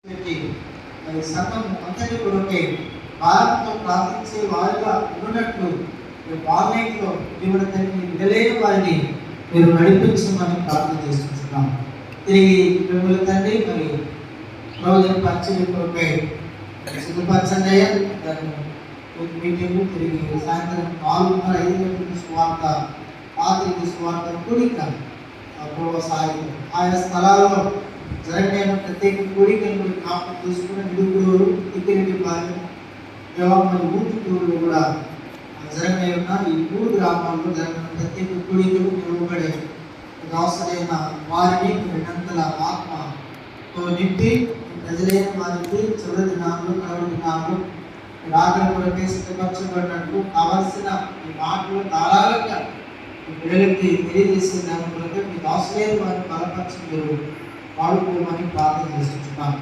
పెట్టి మరి సంఘం అంతటి కొరకే భారత్తో ప్రార్థించే వారిగా ఉన్నట్లు ఆన్లైన్లో దేవుడి తండ్రి విడలేని వారిని మీరు నడిపించమని ప్రార్థన చేస్తున్నాం. తిరిగి మిమ్మల్ని తండ్రి మరి రోజు పరిచయం కొరకై సిద్ధపరచండి. మీటింగ్ తిరిగి సాయంత్రం 4:30-5 గంటలకు సువార్త, రాత్రికి సువార్త కూడిక సాయం ఆయా స్థలాల్లో జరగని ప్రత్యేక కోరికలు కాపు తీసుకుని నిడుగురు ఇక్కడి భాగం దేవామని ఊరులు కూడా జరగనే ఉన్న ఈ 3 గ్రామాల్లో జరిగిన ప్రత్యేక కోరికలు నిలవబడే అవసరమైన వారిని రెండంతల ఆత్మతో నింపి ప్రజలైన వారికి చివరి దినాలు కడవ దినాలు రాత్రి కొరకే సిద్ధపరచబడినట్టు కావలసిన ఈ మాటలు ధారాళంగా పిల్లలకి తెలియజేసే దాని కొరకే మీకు అవసరమైన వారిని బలపరిచి మీరు వాడుకోమని ప్రార్థన చేస్తున్నాను.